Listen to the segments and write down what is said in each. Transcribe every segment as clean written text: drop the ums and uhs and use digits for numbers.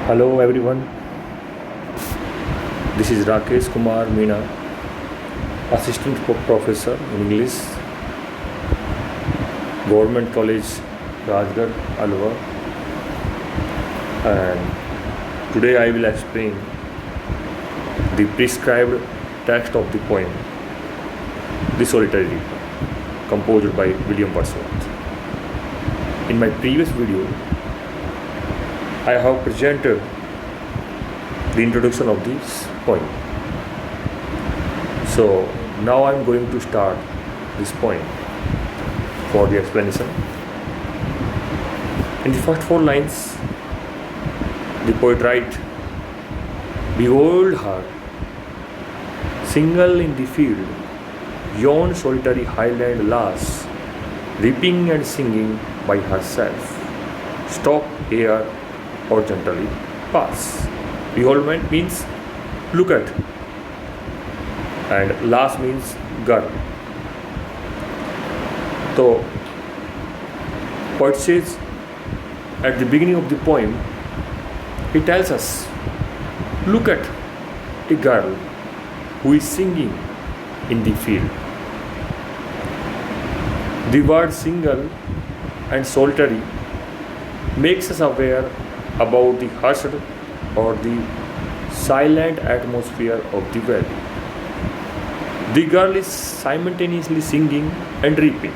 Hello everyone, this is Rakesh Kumar Meena, Assistant Professor in English, Government College, Rajgarh, Alwar, and today I will explain the prescribed text of the poem The Solitary Reaper, composed by William Wordsworth. In my previous video, I have presented the introduction of this poem. So now I am going to start this poem for the explanation. In the first four lines, the poet writes, "Behold her, single in the field, yon solitary highland lass, reaping and singing by herself. Stop here or gently pass." Behold means look at, and lass means girl. So poet says at the beginning of the poem, he tells us, look at a girl who is singing in the field. The word single and solitary makes us aware about the hushed or the silent atmosphere of the valley. The girl is simultaneously singing and reaping.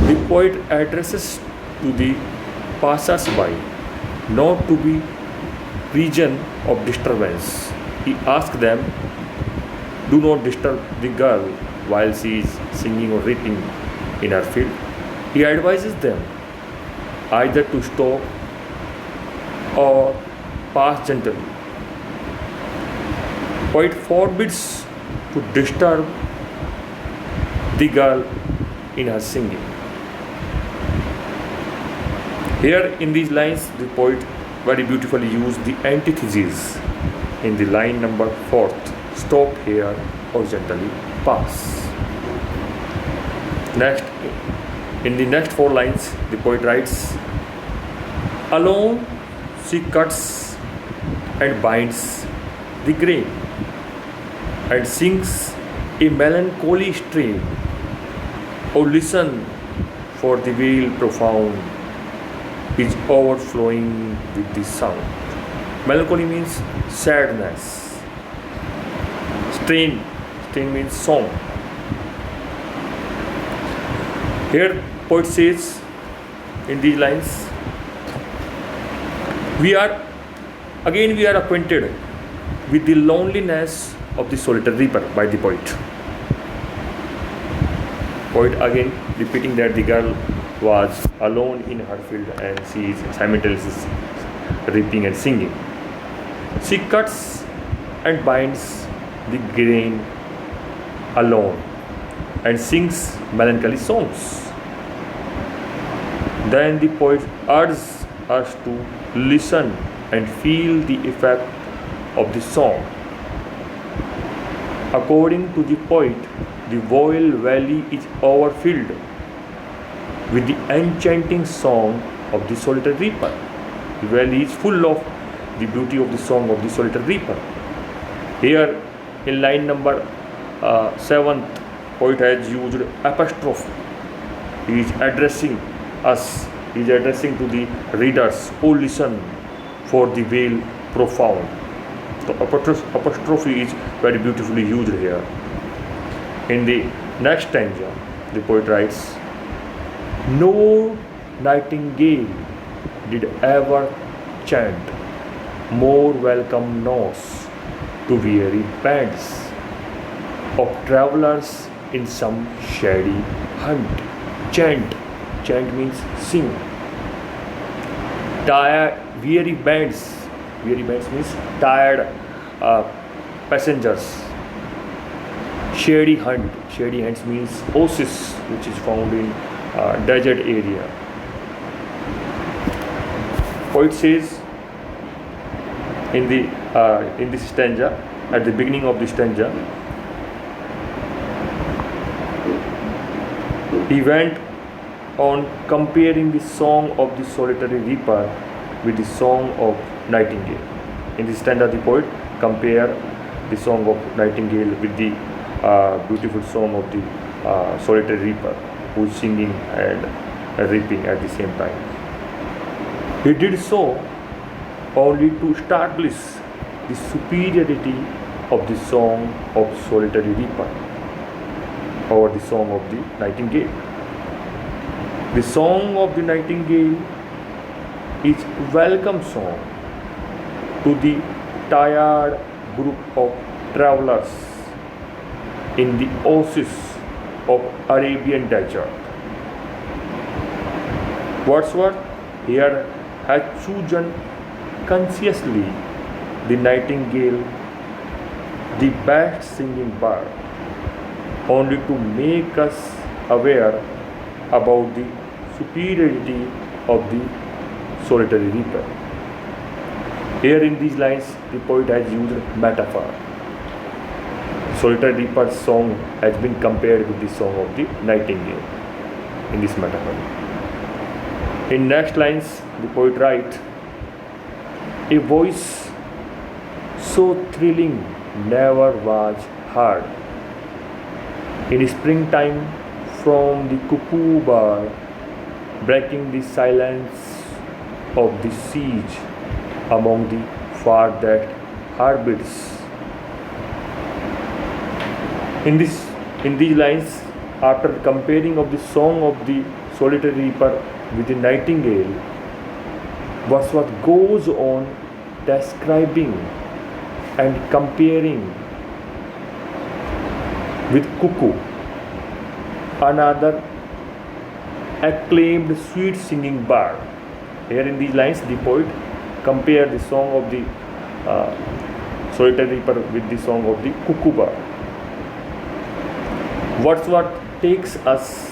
The poet addresses to the passers-by not to be region of disturbance. He asks them, do not disturb the girl while she is singing or reaping in her field. He advises them either to stop or pass gently. Poet forbids to disturb the girl in her singing. Here in these lines, the poet very beautifully used the antithesis in the line number 4th, stop here or gently pass. Next, in the next four lines, the poet writes, alone she cuts and binds the grain and sings a melancholy strain. Oh, listen, for the veil profound is overflowing with the sound. Melancholy means sadness. Strain means song. Here poet says in these lines, we are acquainted with the loneliness of the solitary reaper by the poet. Poet again repeating that the girl was alone in her field and she is simultaneously reaping and singing. She cuts and binds the grain alone and sings melancholy songs. Then the poet urges us to listen and feel the effect of the song. According to the poet, the Voile Valley is overfilled with the enchanting song of the solitary reaper. The valley is full of the beauty of the song of the solitary reaper. Here in line number 7th, poet has used apostrophe. He is addressing us. He is addressing to the readers. Oh, listen, for the veil profound. So apostrophe is very beautifully used here. In the next stanza, the poet writes, no nightingale did ever chant more welcome notes to weary bands of travelers in some shady hunt. Chant means sing. Tired, weary bands means tired passengers. Shady hunts means oasis which is found in desert area. Poet says in this stanza, at the beginning of the stanza, he went on comparing the song of the solitary reaper with the song of nightingale. In this stanza, the poet compare the song of nightingale with the beautiful song of the solitary reaper, who is singing and reaping at the same time. He did so only to establish the superiority of the song of solitary reaper over the song of the nightingale. The song of the nightingale is welcome song to the tired group of travelers in the oasis of Arabian desert. Wordsworth here has chosen consciously the nightingale, the best singing bird, only to make us aware about the superiority of the solitary reaper. Here in these lines, the poet has used metaphor. Solitary reaper's song has been compared with the song of the nightingale in this metaphor. In next lines, the poet writes, a voice so thrilling never was heard. In springtime, from the cuckoo bird, breaking the silence of the siege among the farthest heartbeats. In these lines, after comparing of the song of the solitary reaper with the nightingale, Wordsworth goes on describing and comparing with cuckoo, another acclaimed sweet singing bird. Here in these lines, the poet compare the song of the solitary reaper with the song of the cuckoo bird. Wordsworth takes us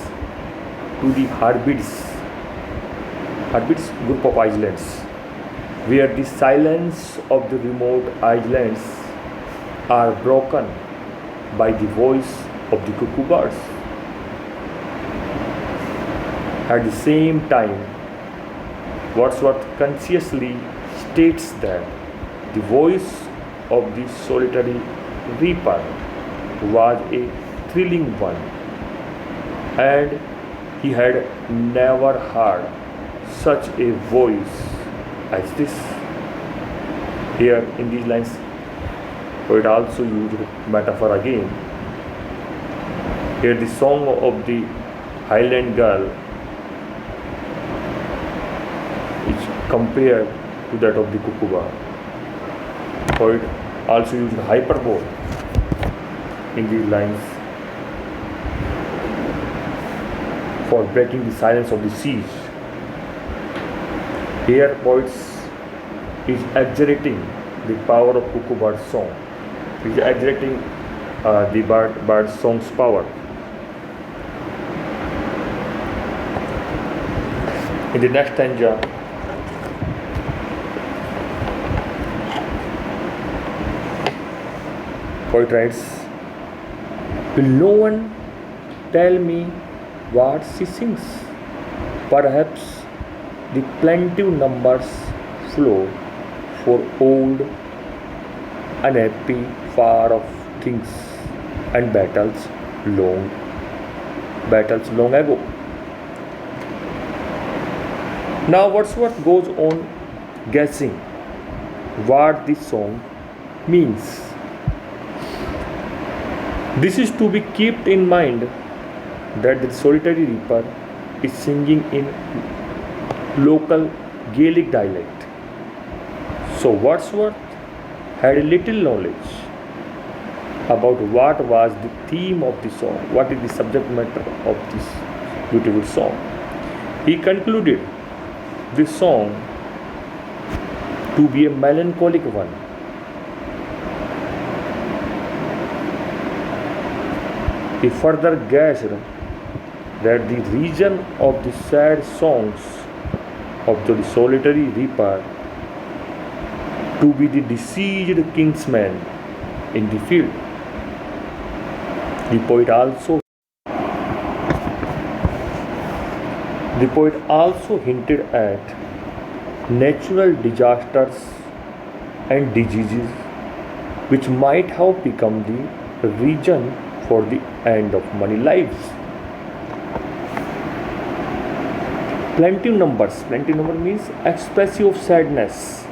to the Hebrides group of islands, where the silence of the remote islands are broken by the voice of the cuckoo birds. At the same time, Wordsworth consciously states that the voice of the solitary reaper was a thrilling one, and he had never heard such a voice as this. Here in these lines, poet also used metaphor again. Here the song of the Highland girl is compared to that of the cuckoo bird. Poet also used hyperbole in these lines for breaking the silence of the siege. Here poets is exaggerating the power of cuckoo bird's song. He is exaggerating the bird's song's power. In the next stanza, poet writes, will no one tell me what she sings? Perhaps the plaintive numbers flow for old, unhappy, far off things and battles long ago. Now Wordsworth goes on guessing what this song means. This is to be kept in mind that the solitary reaper is singing in local Gaelic dialect. So Wordsworth had a little knowledge about what was the theme of the song, what is the subject matter of this beautiful song. He concluded this song to be a melancholic one. He further guessed that the region of the sad songs of the solitary reaper to be the deceased kinsman in the field. The poet also The poet also hinted at natural disasters and diseases which might have become the reason for the end of many lives. Plenty numbers. Plenty number means expressive of sadness.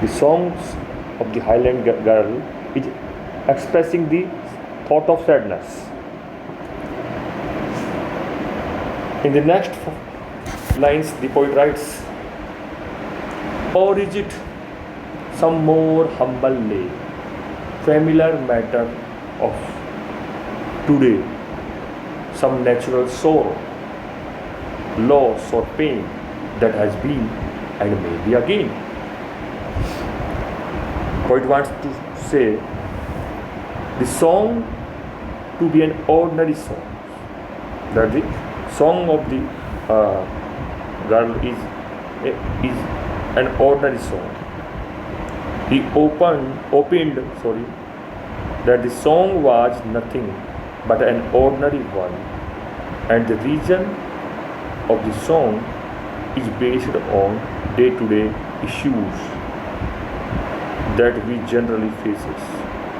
The songs of the Highland Girl is expressing the thought of sadness. In the next lines, the poet writes, or is it some more humble lay, familiar matter of today, some natural sorrow, loss or pain that has been and may be again. Poet wants to say the song to be an ordinary song. That the song of the girl is an ordinary song. He opened that the song was nothing but an ordinary one, and the reason of the song is based on day-to-day issues that we generally faces,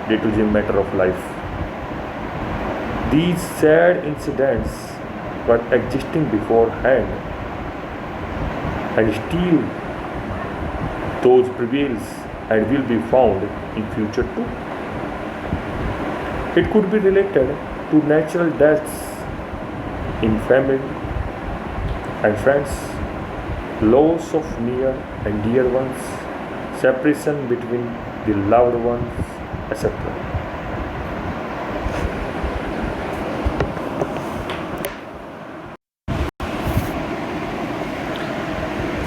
day-to-day matter of life. These sad incidents were existing beforehand, and still those prevails and will be found in future too. It could be related to natural deaths in family and friends, loss of near and dear ones, separation between the loved ones, etc.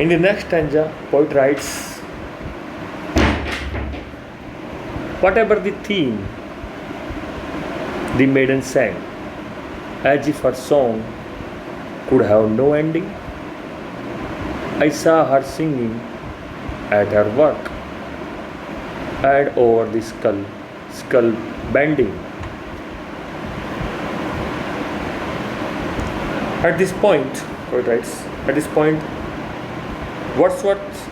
In the next stanza, poet writes, whatever the theme, the maiden sang, as if her song could have no ending. I saw her singing at her work, and over the skull bending. At this point, poet writes, at this point, Wordsworth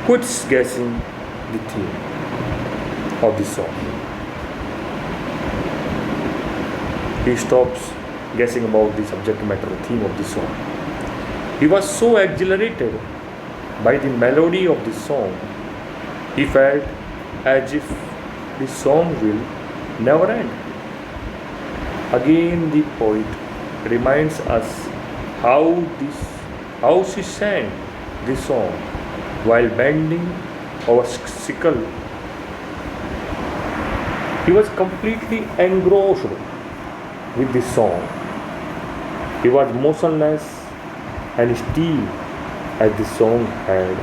quits guessing the theme of the song. He stops guessing about the subject matter, the theme of the song. He was so exhilarated by the melody of the song, he felt as if the song will never end. Again, the poet reminds us how she sang the song while bending over sickle. He was completely engrossed with the song. He was motionless and still as the song had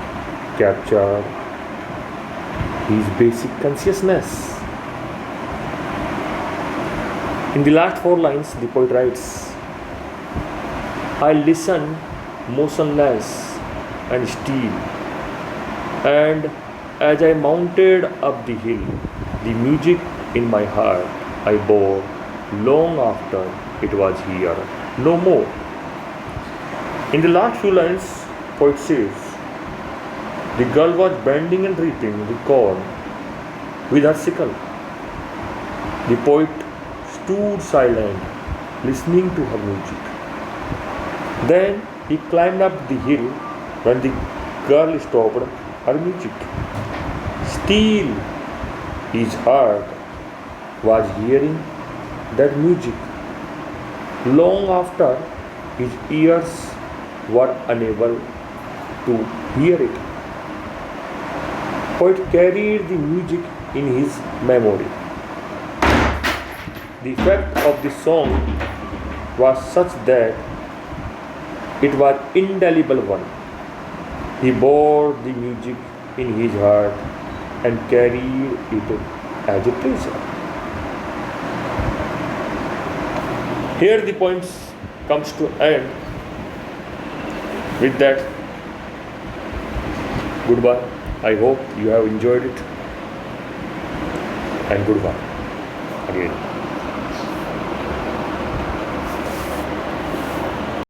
captured his basic consciousness. In the last four lines, the poet writes, I listened motionless and still, and as I mounted up the hill, the music in my heart I bore long after it was here no more. In the last few lines, poet says, the girl was bending and reaping the corn with her sickle. The poet stood silent, listening to her music. Then he climbed up the hill when the girl stopped her music. Still, his heart was hearing that music long after his ears were unable to hear it. Poet carried the music in his memory. The effect of the song was such that it was indelible one. He bore the music in his heart and carried it as a treasure. Here the poem comes to end. With that, goodbye. I hope you have enjoyed it, and goodbye again.